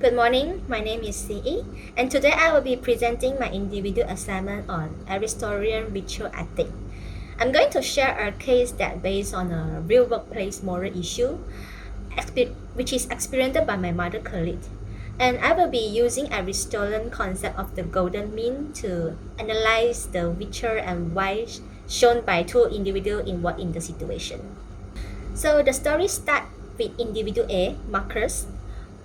Good morning, my name is CE, and today I will be presenting my individual assignment on Aristotelian ritual ethic. I'm going to share a case that based on a real workplace moral issue, which is experienced by my mother colleague. And I will be using Aristotelian concept of the golden mean to analyze the virtue and vice shown by two individuals involved in the situation. So the story starts with individual A, Marcus,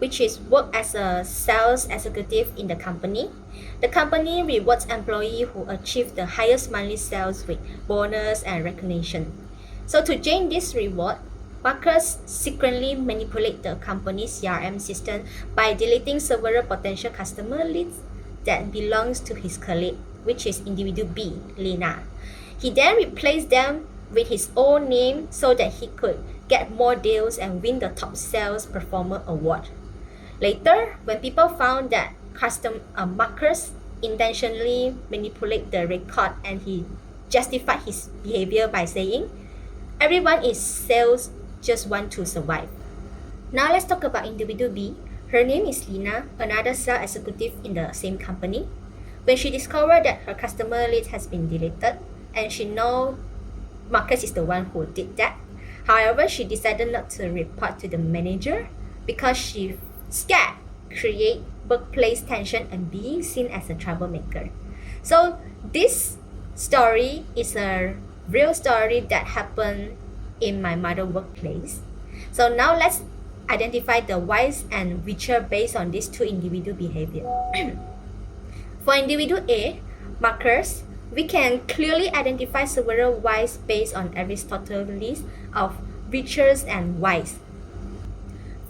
which is work as a sales executive in the company. The company rewards employees who achieve the highest monthly sales with bonus and recognition. So to gain this reward, Marcus secretly manipulates the company's CRM system by deleting several potential customer leads that belongs to his colleague, which is individual B, Lena. He then replaced them with his own name so that he could get more deals and win the top sales performer award. Later, when people found that Marcus intentionally manipulated the record and he justified his behavior by saying, "Everyone is sales, just want to survive." Now let's talk about individual B. Her name is Lina, another sales executive in the same company. When she discovered that her customer list has been deleted and she knows Marcus is the one who did that, however, she decided not to report to the manager because she scared create workplace tension and being seen as a troublemaker. So this story is a real story that happened in my mother workplace. So now let's identify the whys and virtue based on these two individual behavior. For individual A, Marcus, we can clearly identify several whys based on Aristotle's list of virtues and whys.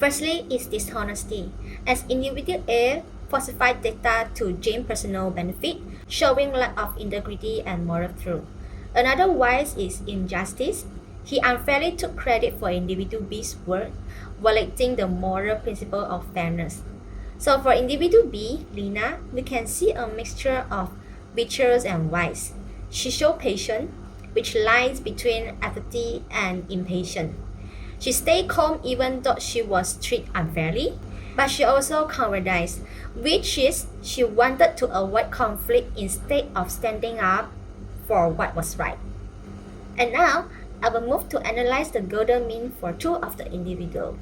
Firstly is dishonesty, as individual A falsified data to gain personal benefit, showing lack of integrity and moral truth. Another wise is injustice. He unfairly took credit for individual B's work, violating the moral principle of fairness. So for individual B, Lina, we can see a mixture of virtues and vice. She showed patience, which lies between apathy and impatience. She stayed calm even though she was treated unfairly, but she also cowardized, which is she wanted to avoid conflict instead of standing up for what was right. And now, I will move to analyze the golden mean for two of the individual.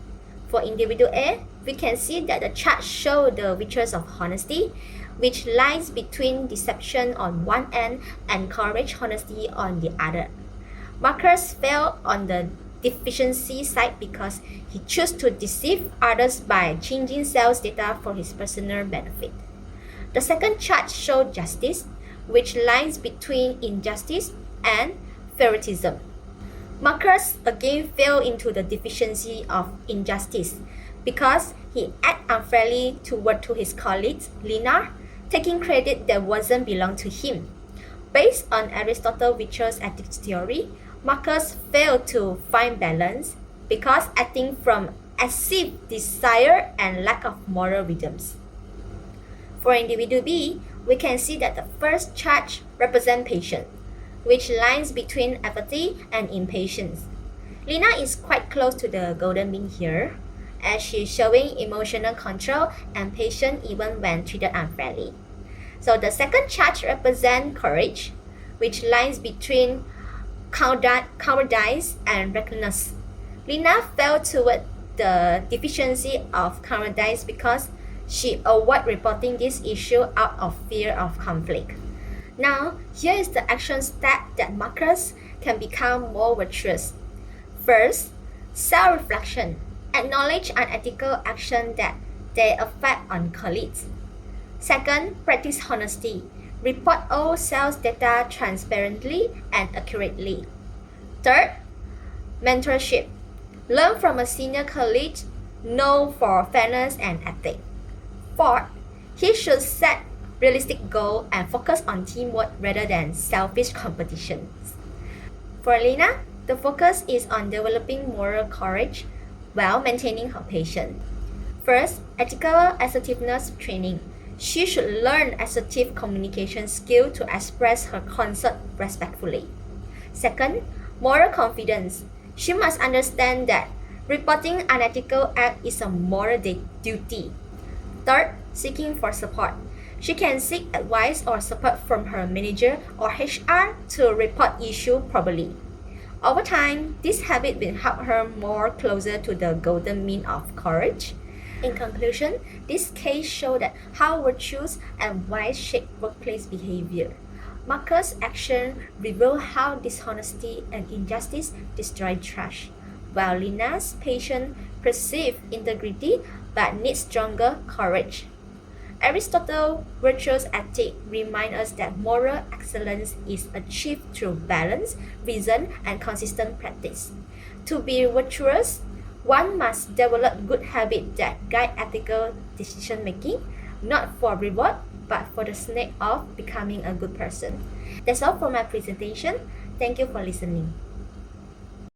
For individual A, we can see that the chart shows the virtues of honesty, which lies between deception on one end and courage honesty on the other. Marcus fell on the deficiency side because he chose to deceive others by changing sales data for his personal benefit. The second chart shows justice, which lies between injustice and favoritism. Marcus again fell into the deficiency of injustice because he acted unfairly toward his colleagues, Lina, taking credit that wasn't belong to him. Based on Aristotle's virtuous ethics theory, Marcus failed to find balance because acting from excessive desire and lack of moral rhythms. For individual B, we can see that the first chart represents patience, which lies between apathy and impatience. Lina is quite close to the golden mean here, as she's showing emotional control and patience even when treated unfairly. So the second chart represents courage, which lies between cowardice and recklessness. Lina fell toward the deficiency of cowardice because she avoided reporting this issue out of fear of conflict. Now, here is the action step that Marcus can become more virtuous. First, self-reflection. Acknowledge unethical action that they affect on colleagues. Second, practice honesty. Report all sales data transparently and accurately. Third, mentorship. Learn from a senior colleague, know for fairness and ethics. Fourth, he should set realistic goals and focus on teamwork rather than selfish competitions. For Lina, the focus is on developing moral courage while maintaining her patience. First, ethical assertiveness training. She should learn assertive communication skill to express her concern respectfully. Second, moral confidence. She must understand that reporting unethical act is a moral duty. Third, seeking for support. She can seek advice or support from her manager or HR to report issue properly. Over time, this habit will help her more closer to the golden mean of courage. In conclusion, this case shows that how virtues and wise shape workplace behavior. Marcus' action reveal how dishonesty and injustice destroy trust, while Lina's patient perceive integrity but needs stronger courage. Aristotle's virtuous ethic reminds us that moral excellence is achieved through balance, reason, and consistent practice. To be virtuous, one must develop good habits that guide ethical decision making, not for reward, but for the sake of becoming a good person. That's all for my presentation. Thank you for listening.